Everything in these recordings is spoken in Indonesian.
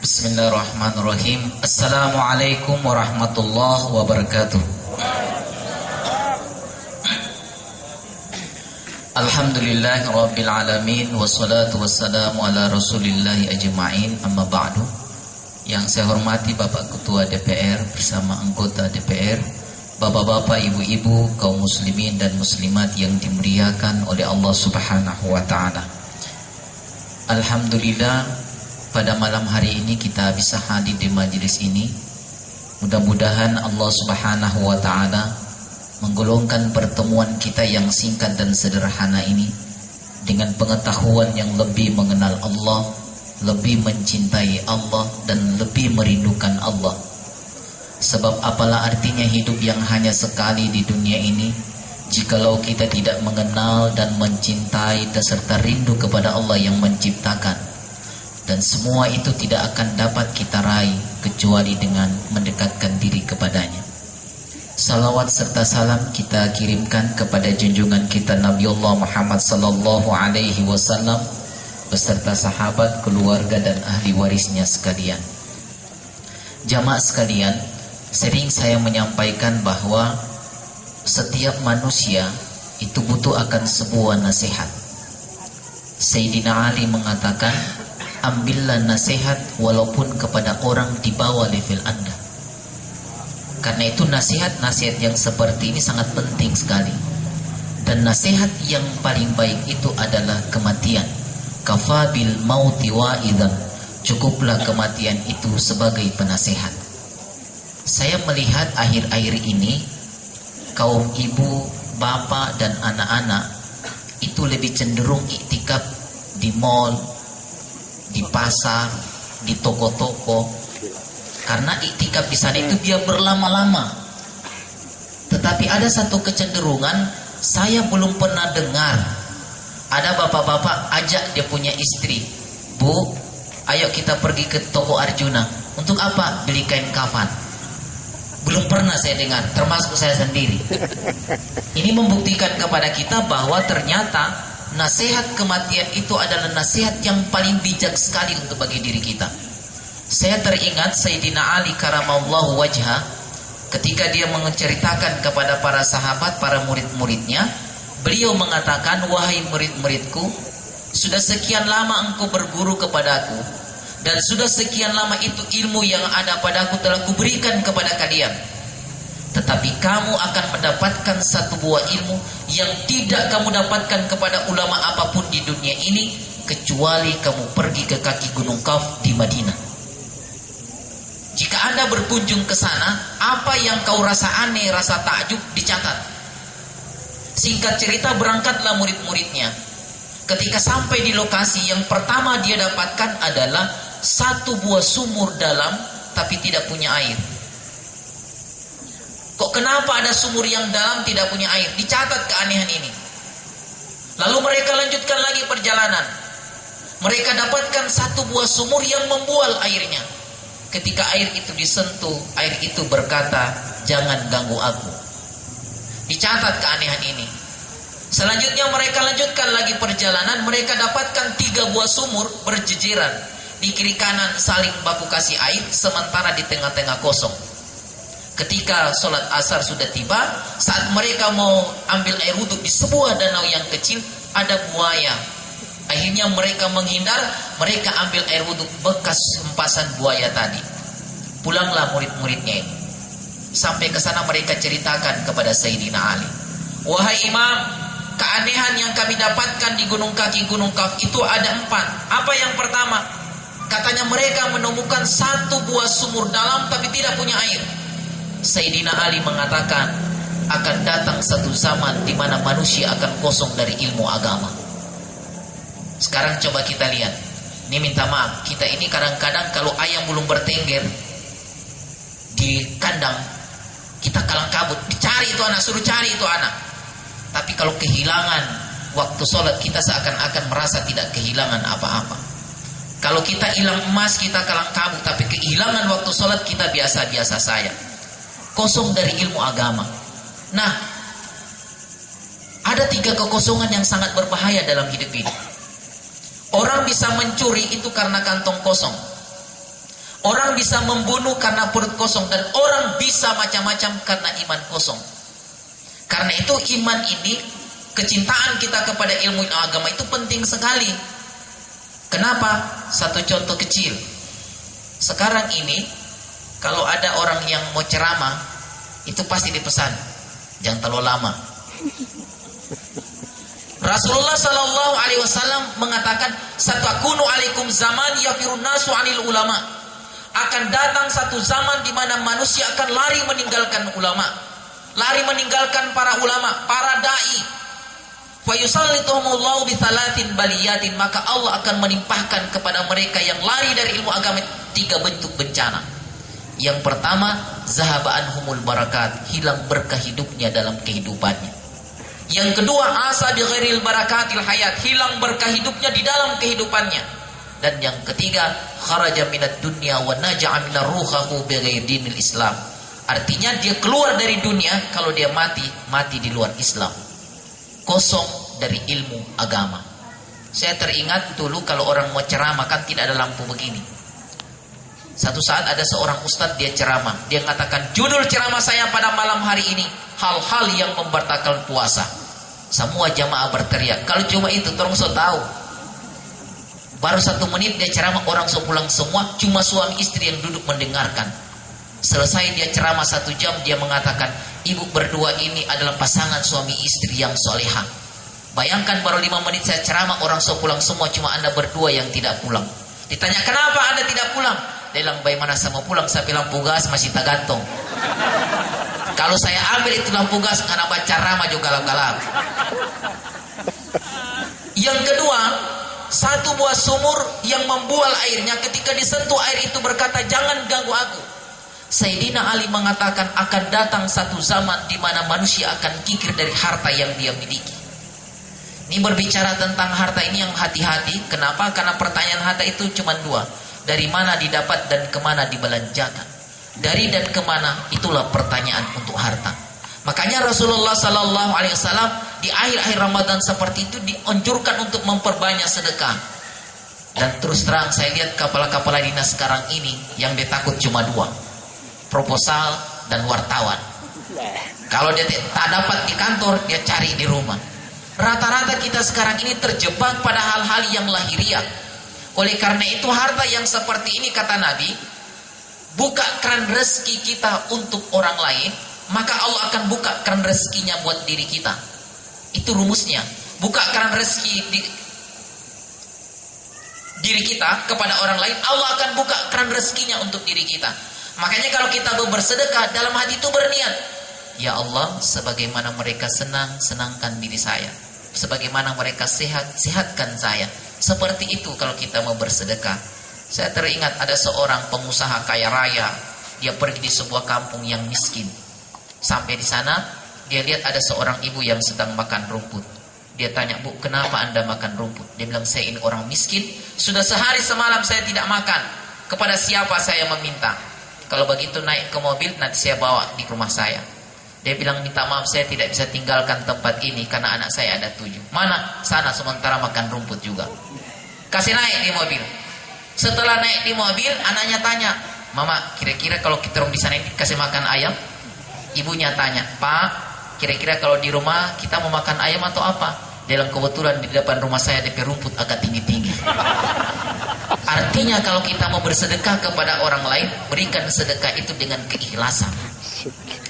Bismillahirrahmanirrahim. Assalamualaikum warahmatullahi wabarakatuh. Alhamdulillahirabbil alamin wassalatu wassalamu ala rasulillahi ajma'in. Amma ba'du. Yang saya hormati Bapak Ketua DPR bersama anggota DPR, Bapak-bapak, ibu-ibu, kaum muslimin dan muslimat yang dimuliakan oleh Allah Subhanahu wa taala. Alhamdulillah, pada malam hari ini kita bisa hadir di majelis ini. Mudah-mudahan Allah Subhanahu wa taala menggolongkan pertemuan kita yang singkat dan sederhana ini dengan pengetahuan yang lebih mengenal Allah, lebih mencintai Allah, dan lebih merindukan Allah. Sebab apalah artinya hidup yang hanya sekali di dunia ini jikalau kita tidak mengenal dan mencintai dan serta rindu kepada Allah yang menciptakan. Dan semua itu tidak akan dapat kita raih kecuali dengan mendekatkan diri kepadanya. Salawat serta salam kita kirimkan kepada junjungan kita Nabiullah Muhammad sallallahu alaihi wasallam beserta sahabat, keluarga dan ahli warisnya sekalian. Jamaah sekalian, sering saya menyampaikan bahwa setiap manusia itu butuh akan sebuah nasihat. Sayyidina Ali mengatakan, ambillah nasihat walaupun kepada orang di bawah level Anda. Karena itu nasihat yang seperti ini sangat penting sekali. Dan nasihat yang paling baik itu adalah kematian. Kafabil mauti wa'idzan. Cukuplah kematian itu sebagai penasihat. Saya melihat akhir-akhir ini kaum ibu, bapak dan anak-anak itu lebih cenderung iktikaf di mall, di pasar, di toko-toko. Karena iktikaf di sana itu dia berlama-lama. Tetapi ada satu kecenderungan, saya belum pernah dengar ada bapak-bapak ajak dia punya istri, Bu, ayo kita pergi ke toko Arjuna. Untuk apa? Beli kain kafan. Belum pernah saya dengar, termasuk saya sendiri. Ini membuktikan kepada kita bahwa ternyata nasihat kematian itu adalah nasihat yang paling bijak sekali untuk bagi diri kita. Saya teringat Sayyidina Ali karamallahu wajha ketika dia menceritakan kepada para sahabat, para murid-muridnya, beliau mengatakan, wahai murid-muridku, sudah sekian lama engkau berguru kepadaku, dan sudah sekian lama itu ilmu yang ada padaku telah kuberikan kepada kalian. Tetapi kamu akan mendapatkan satu buah ilmu yang tidak kamu dapatkan kepada ulama apapun di dunia ini, kecuali kamu pergi ke kaki Gunung Kaf di Madinah. Jika Anda berkunjung ke sana, apa yang kau rasa aneh, rasa takjub, dicatat. Singkat cerita, berangkatlah murid-muridnya. Ketika sampai di lokasi, yang pertama dia dapatkan adalah satu buah sumur dalam tapi tidak punya air. Kok kenapa ada sumur yang dalam tidak punya air? Dicatat keanehan ini. Lalu mereka lanjutkan lagi perjalanan. Mereka dapatkan satu buah sumur yang membual airnya. Ketika air itu disentuh, air itu berkata, jangan ganggu aku. Dicatat keanehan ini. Selanjutnya mereka lanjutkan lagi perjalanan. Mereka dapatkan 3 buah sumur berjejeran. Di kiri kanan saling baku kasih air, sementara di tengah-tengah kosong. Ketika sholat asar sudah tiba, saat mereka mau ambil air wudhu di sebuah danau yang kecil, ada buaya. Akhirnya mereka menghindar, mereka ambil air wudhu bekas hempasan buaya tadi. Pulanglah murid-muridnya ini. Sampai ke sana mereka ceritakan kepada Sayyidina Ali, wahai imam, keanehan yang kami dapatkan di gunung kaki Gunung Kaf itu ada 4. Apa yang pertama? Katanya mereka menemukan satu buah sumur dalam tapi tidak punya air. Sayyidina Ali mengatakan, akan datang satu zaman di mana manusia akan kosong dari ilmu agama. Sekarang coba kita lihat. Ini minta maaf, kita ini kadang-kadang kalau ayam belum bertengger di kandang, kita kalang kabut, dicari itu anak, suruh cari itu anak. Tapi kalau kehilangan waktu sholat, kita seakan-akan merasa tidak kehilangan apa-apa. Kalau kita hilang emas, kita kalang kabut. Tapi kehilangan waktu sholat, kita biasa-biasa saja. Kosong dari ilmu agama. Nah, ada 3 kekosongan yang sangat berbahaya dalam hidup ini. Orang bisa mencuri itu karena kantong kosong. Orang bisa membunuh karena perut kosong, dan orang bisa macam-macam karena iman kosong. Karena itu iman ini, kecintaan kita kepada ilmu agama itu penting sekali. Kenapa? Satu contoh kecil. Sekarang ini kalau ada orang yang mau ceramah, itu pasti dipesan, jangan terlalu lama. Rasulullah Sallallahu Alaihi Wasallam mengatakan, satakunu alaikum zaman yafirun nasu anil ulama. Akan datang satu zaman di mana manusia akan lari meninggalkan ulama, lari meninggalkan para ulama, para dai. Fayusallituhumullahu bithalathin baliyatin, maka Allah akan menimpahkan kepada mereka yang lari dari ilmu agama 3 bentuk bencana. Yang pertama, zahaba'an humul barakat, hilang berkah hidupnya dalam kehidupannya. Yang kedua, asa bi ghairil barakatil hayat, hilang berkah hidupnya di dalam kehidupannya. Dan yang ketiga, kharaja minad dunya wa naja'a minar ruhahu bi ghairi dinil Islam. Artinya dia keluar dari dunia, kalau dia mati, mati di luar Islam. Kosong dari ilmu agama. Saya teringat dulu kalau orang mau ceramah kan tidak ada lampu begini. Satu saat ada seorang ustadz, dia ceramah. Dia mengatakan, judul ceramah saya pada malam hari ini, hal-hal yang membatalkan puasa. Semua jamaah berteriak. Kalau cuma itu, tolong so tahu. Baru 1 menit dia ceramah, orang so pulang semua. Cuma suami istri yang duduk mendengarkan. Selesai dia ceramah 1 jam, dia mengatakan, ibu berdua ini adalah pasangan suami istri yang solehah. Bayangkan baru 5 menit saya ceramah, orang so pulang semua, cuma anda berdua yang tidak pulang. Ditanya, kenapa anda tidak pulang? Dia bilang, bagaimana saya mau pulang? Saya lampu gas masih tergantung. Kalau saya ambil itu lampu gas, karena baca ramah juga galap-galap. Yang kedua, satu buah sumur yang membual airnya, ketika disentuh air itu berkata, jangan ganggu aku. Sayyidina Ali mengatakan, akan datang satu zaman di mana manusia akan kikir dari harta yang dia miliki. Ini berbicara tentang harta ini yang hati-hati. Kenapa? Karena pertanyaan harta itu cuma 2. Dari mana didapat dan kemana dibelanjakan. Dari dan kemana, itulah pertanyaan untuk harta. Makanya Rasulullah Sallallahu Alaihi Wasallam di akhir-akhir Ramadan seperti itu dianjurkan untuk memperbanyak sedekah. Dan terus terang saya lihat kepala-kepala dinas sekarang ini yang dia takut cuma 2, proposal dan wartawan. Kalau dia tak dapat di kantor, dia cari di rumah. Rata-rata kita sekarang ini terjebak pada hal-hal yang lahiriah. Oleh karena itu harta yang seperti ini, kata Nabi, buka keran rezeki kita untuk orang lain, maka Allah akan buka keran rezekinya buat diri kita. Itu rumusnya. Buka keran rezeki di diri kita kepada orang lain, Allah akan buka keran rezekinya untuk diri kita. Makanya kalau kita bersedekah, dalam hati itu berniat, ya Allah, sebagaimana mereka senang, senangkan diri saya. Sebagaimana mereka sehat, sehatkan saya. Seperti itu kalau kita mau bersedekah. Saya teringat ada seorang pengusaha kaya raya. Dia pergi di sebuah kampung yang miskin. Sampai di sana, dia lihat ada seorang ibu yang sedang makan rumput. Dia tanya, bu, kenapa anda makan rumput? Dia bilang, saya ini orang miskin. Sudah sehari semalam saya tidak makan. Kepada siapa saya meminta? Kalau begitu naik ke mobil, nanti saya bawa di rumah saya. Dia bilang, minta maaf saya tidak bisa tinggalkan tempat ini karena anak saya ada 7. Mana? Sana, sementara makan rumput juga. Kasih naik di mobil. Setelah naik di mobil, anaknya tanya, mama, kira-kira kalau kita di sana ini kasih makan ayam? Ibunya tanya, pak, kira-kira kalau di rumah kita mau makan ayam atau apa? Dalam kebetulan di depan rumah saya DP rumput agak tinggi-tinggi. Artinya kalau kita mau bersedekah kepada orang lain, berikan sedekah itu dengan keikhlasan.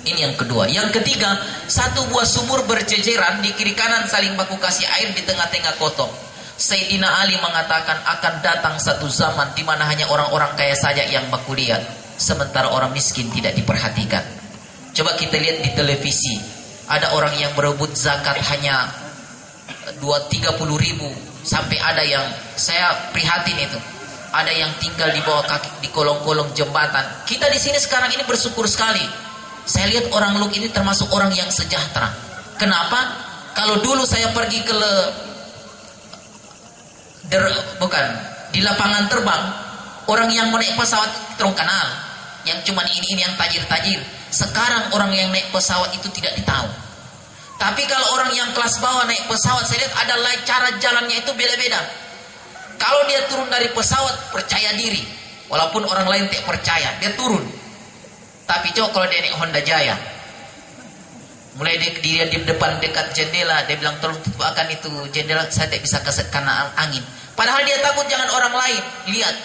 Ini yang kedua. Yang ketiga, satu buah sumur berjejeran di kiri kanan saling baku kasih air, di tengah-tengah kosong. Sayyidina Ali mengatakan akan datang satu zaman di mana hanya orang-orang kaya saja yang baku lihat, sementara orang miskin tidak diperhatikan. Coba kita lihat di televisi, ada orang yang berebut zakat hanya 30 ribu, sampai ada yang, saya prihatin itu, ada yang tinggal di bawah kaki, di kolong-kolong jembatan. Kita di sini sekarang ini bersyukur sekali. Saya lihat orang Luk ini termasuk orang yang sejahtera. Kenapa? Kalau dulu saya pergi ke di lapangan terbang, orang yang mau naik pesawat terong kenal, yang cuman ini yang tajir-tajir. Sekarang orang yang naik pesawat itu tidak ditahu. Tapi kalau orang yang kelas bawah naik pesawat, saya lihat ada cara jalannya itu beda-beda. Kalau dia turun dari pesawat, percaya diri, Walaupun orang lain tidak percaya, dia turun. Tapi coba kalau dia naik Honda Jaya, mulai dia di depan dekat jendela, dia bilang tolong tutupkan itu jendela, saya tidak bisa kena angin. Padahal dia takut jangan orang lain lihat.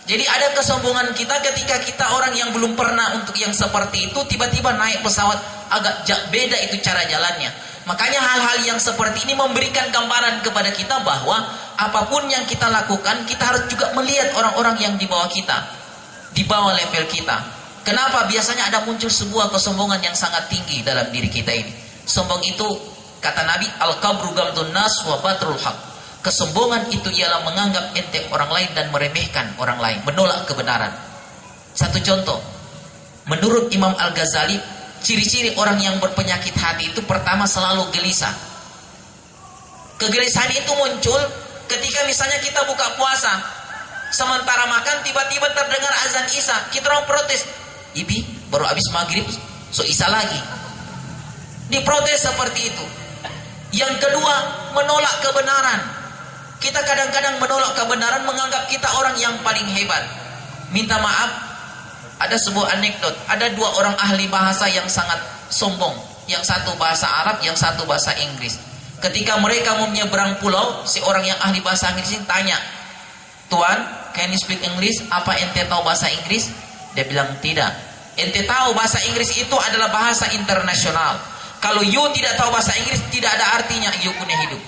Jadi ada kesombongan kita ketika kita orang yang belum pernah untuk yang seperti itu tiba-tiba naik pesawat agak beda itu cara jalannya. Makanya hal-hal yang seperti ini memberikan gambaran kepada kita bahwa apapun yang kita lakukan kita harus juga melihat orang-orang yang di bawah kita, di bawah level kita. Kenapa biasanya ada muncul sebuah kesombongan yang sangat tinggi dalam diri kita ini? Sombong itu kata Nabi al-kabru gamdun nas wa batrul haq. Kesombongan itu ialah menganggap enteng orang lain dan meremehkan orang lain, menolak kebenaran. Satu contoh, menurut Imam Al-Ghazali, ciri-ciri orang yang berpenyakit hati itu pertama selalu gelisah. Kegelisahan itu muncul ketika misalnya kita buka puasa, sementara makan tiba-tiba terdengar azan Isya, kita orang protes, "Ibi, baru habis maghrib, so Isya lagi." Diprotes seperti itu. Yang kedua, menolak kebenaran. Kita kadang-kadang menolak kebenaran, menganggap kita orang yang paling hebat. Minta maaf, ada sebuah anekdot. Ada dua orang ahli bahasa yang sangat sombong. Yang satu bahasa Arab, yang satu bahasa Inggris. Ketika mereka mau menyeberang pulau, si orang yang ahli bahasa Inggris ini tanya, "Tuan, can you speak English? Apa ente tahu bahasa Inggris?" Dia bilang, "Tidak." Ente tahu bahasa Inggris itu adalah bahasa internasional. Kalau you tidak tahu bahasa Inggris, tidak ada artinya you punya hidup.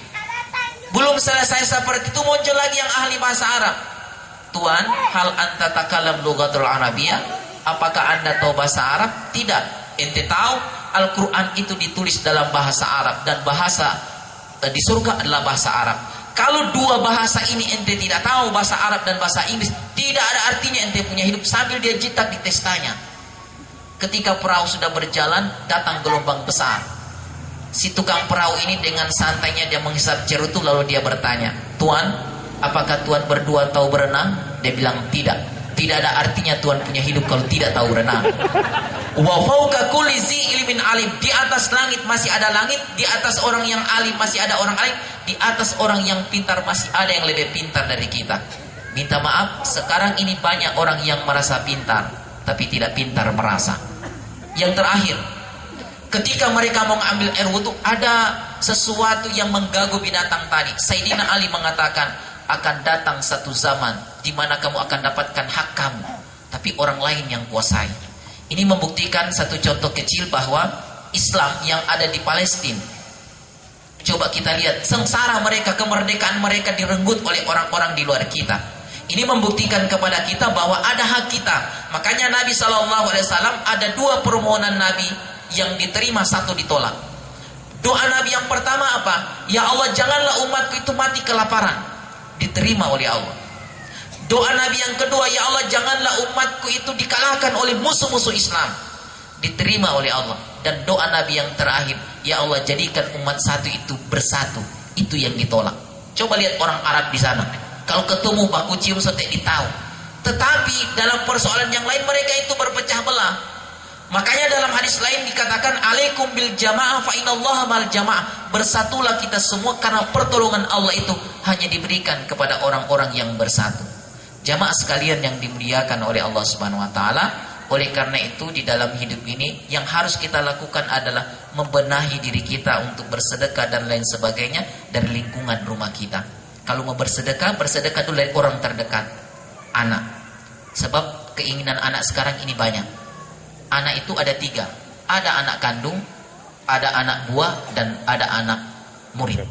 Belum selesai seperti itu muncul lagi yang ahli bahasa Arab. "Tuan, hal anta takalam lughatul Arabiyyah? Apakah anda tahu bahasa Arab?" "Tidak." "Ente tahu Al-Quran itu ditulis dalam bahasa Arab dan bahasa di surga adalah bahasa Arab. Kalau dua bahasa ini ente tidak tahu, bahasa Arab dan bahasa Inggris, tidak ada artinya ente punya hidup." Sambil dia jitak di testanya. Ketika perahu sudah berjalan, datang gelombang besar. Si tukang perahu ini dengan santainya dia menghisap cerutu, lalu dia bertanya, "Tuan, apakah Tuan berdua tahu berenang?" Dia bilang, "Tidak." Tidak ada artinya Tuan punya hidup kalau tidak tahu berenang. Wa fauqa kulli zi ilmin alim. Di atas langit masih ada langit, di atas orang yang alim masih ada orang alim, di atas orang yang pintar masih ada yang lebih pintar dari kita. Minta maaf, sekarang ini banyak orang yang merasa pintar tapi tidak pintar merasa. Yang terakhir, ketika mereka mau mengambil air wudhu, ada sesuatu yang mengganggu binatang tadi. Sayyidina Ali mengatakan, akan datang satu zaman di mana kamu akan dapatkan hak kamu, tapi orang lain yang kuasai. Ini membuktikan satu contoh kecil bahwa Islam yang ada di Palestina, coba kita lihat, sengsara mereka, kemerdekaan mereka direnggut oleh orang-orang di luar kita. Ini membuktikan kepada kita bahwa ada hak kita. Makanya Nabi SAW ada dua permohonan Nabi yang diterima, satu ditolak. Doa Nabi yang pertama apa? "Ya Allah, janganlah umatku itu mati kelaparan." Diterima oleh Allah. Doa Nabi yang kedua, "Ya Allah, janganlah umatku itu dikalahkan oleh musuh-musuh Islam." Diterima oleh Allah. Dan doa Nabi yang terakhir, "Ya Allah, jadikan umat satu itu bersatu." Itu yang ditolak. Coba lihat orang Arab di sana. Kalau ketemu baku cium sotek ditahu. Tetapi dalam persoalan yang lain mereka itu berpecah belah. Makanya dalam hadis lain dikatakan, "Alaikum bil jamaah fa innallaha mal jamaah." Bersatulah kita semua karena pertolongan Allah itu hanya diberikan kepada orang-orang yang bersatu. Jamaah sekalian yang dimuliakan oleh Allah Subhanahu wa taala, oleh karena itu di dalam hidup ini yang harus kita lakukan adalah membenahi diri kita untuk bersedekah dan lain sebagainya dari lingkungan rumah kita. Kalau mau bersedekah, bersedekah dulu dari orang terdekat, anak. Sebab keinginan anak sekarang ini banyak. Anak itu ada tiga. Ada anak kandung, ada anak buah, dan ada anak murid.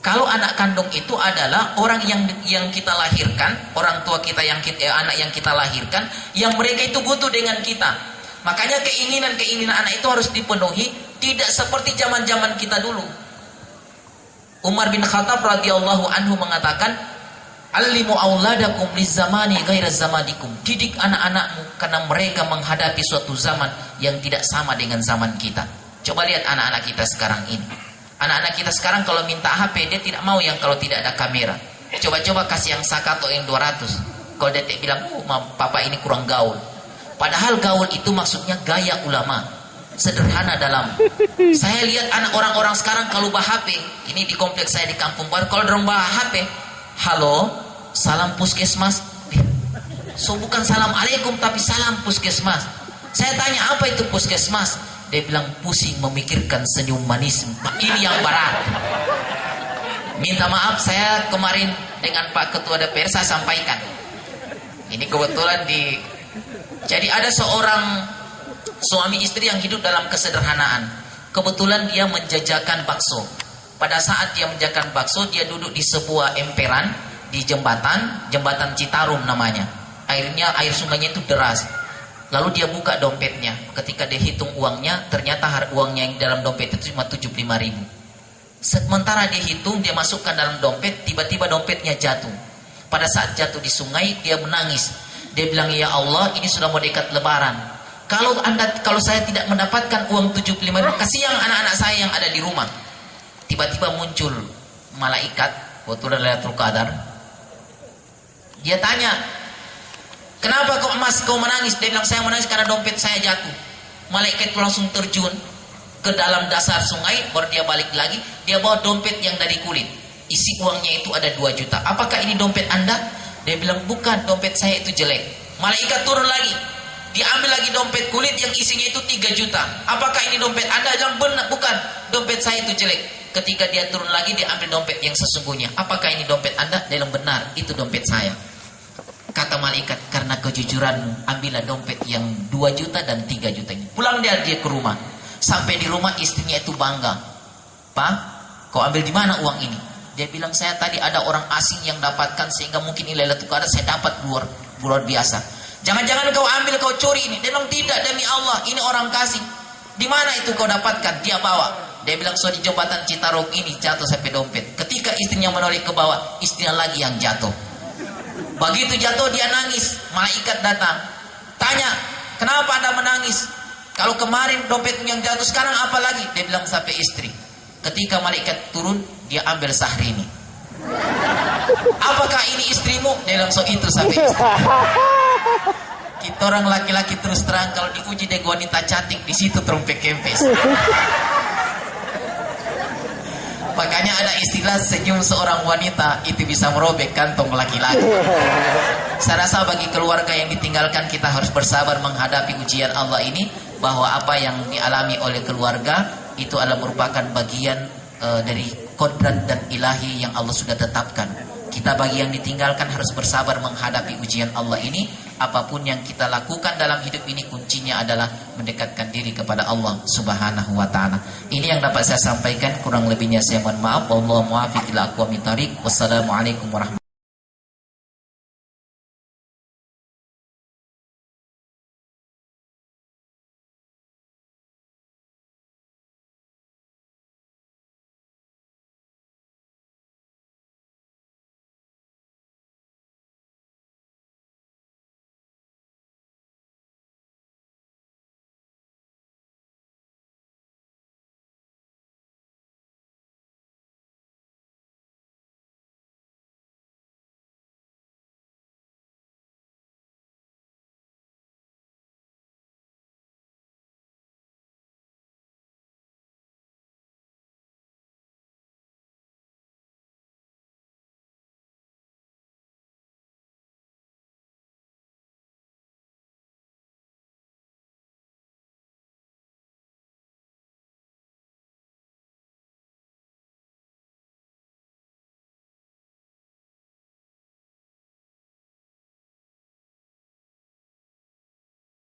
Kalau anak kandung itu adalah orang yang kita lahirkan, orang tua kita anak yang kita lahirkan, yang mereka itu butuh dengan kita. Makanya keinginan anak itu harus dipenuhi, tidak seperti zaman-zaman kita dulu. Umar bin Khattab radhiyallahu anhu mengatakan, "Allimu auladakum lizamani ghaira zamanikum." Didik anak-anakmu karena mereka menghadapi suatu zaman yang tidak sama dengan zaman kita. Coba lihat anak-anak kita sekarang ini. Anak-anak kita sekarang kalau minta HP, dia tidak mau yang kalau tidak ada kamera. Coba-coba kasih yang Sakato yang 200. Kalau dia bilang, "Oh, papa ini kurang gaul." Padahal gaul itu maksudnya gaya ulama. Sederhana dalam. Saya lihat anak orang-orang sekarang kalau bawa HP, ini di kompleks saya di Kampung Baru, kalau dorong bawa HP, "Halo, salam puskesmas." So bukan assalamualaikum tapi salam puskesmas. Saya tanya apa itu puskesmas? Dia bilang pusing memikirkan senyum manis. Ini yang berat. Minta maaf saya kemarin dengan Pak Ketua DPR saya sampaikan. Ini kebetulan jadi ada seorang suami istri yang hidup dalam kesederhanaan. Kebetulan dia menjajakan bakso. Pada saat dia menjajakan bakso, dia duduk di sebuah emperan di jembatan Citarum namanya. Air sungainya itu deras. Lalu dia buka dompetnya. Ketika dia hitung uangnya, ternyata uangnya yang dalam dompet itu cuma 75.000. Sementara dia hitung, dia masukkan dalam dompet, tiba-tiba dompetnya jatuh. Pada saat jatuh di sungai, dia menangis. Dia bilang, ya Allah, ini sudah mau dekat lebaran. Kalau saya tidak mendapatkan uang 75.000, kasihan anak-anak saya yang ada di rumah. Tiba-tiba muncul malaikat, kebetulan Lailatul Qadar. Dia tanya, kenapa kau menangis? Dia bilang, saya menangis karena dompet saya jatuh. Malaikat itu langsung terjun ke dalam dasar sungai, baru dia balik lagi. Dia bawa dompet yang dari kulit. Isi uangnya itu ada 2 juta. Apakah ini dompet Anda? Dia bilang, bukan, dompet saya itu jelek. Malaikat turun lagi. Dia ambil lagi dompet kulit yang isinya itu 3 juta. Apakah ini dompet Anda? Dia bilang, benar, bukan, dompet saya itu jelek. Ketika dia turun lagi, dia ambil dompet yang sesungguhnya. Apakah ini dompet Anda? Dia bilang, benar, itu dompet saya. Kata malaikat, karena kejujuranmu, ambillah dompet yang 2 juta dan 3 juta ini. Pulang dia ke rumah. Sampai di rumah istrinya itu bangga. Pak, kau ambil di mana uang ini? Dia bilang, saya tadi ada orang asing yang dapatkan sehingga mungkin ini Lailatul Qadar saya dapat luar biasa. Jangan-jangan kau ambil, kau curi ini. Dia bilang, tidak, demi Allah, ini orang kasih. Di mana itu kau dapatkan? Dia bawa. Dia bilang, so di jembatan Citarum ini jatuh sampai dompet. Ketika istrinya menoleh ke bawah, istrinya lagi yang jatuh. Begitu jatuh dia nangis. Malaikat datang. Tanya, kenapa Anda menangis? Kalau kemarin dompet yang jatuh, sekarang apa lagi? Dia bilang sampai istri. Ketika malaikat turun, dia ambil Sahrini. Apakah ini istrimu? Dia bilang, so itu sampai istri. Kita orang laki-laki terus terang kalau diuji dengan wanita cantik, di situ trompet kempes. Makanya ada istilah senyum seorang wanita itu bisa merobek kantong laki-laki. Saya rasa bagi keluarga yang ditinggalkan, kita harus bersabar menghadapi ujian Allah ini, bahwa apa yang dialami oleh keluarga itu adalah merupakan bagian dari kodrat dan ilahi yang Allah sudah tetapkan. Kita bagi yang ditinggalkan harus bersabar menghadapi ujian Allah ini. Apapun yang kita lakukan dalam hidup ini, kuncinya adalah mendekatkan diri kepada Allah Subhanahu wa ta'ala. Ini yang dapat saya sampaikan, kurang lebihnya saya mohon maaf. Wallahu muwaffiq ila aqwamit thoriq. Wassalamualaikum warahmatullahi wabarakatuh.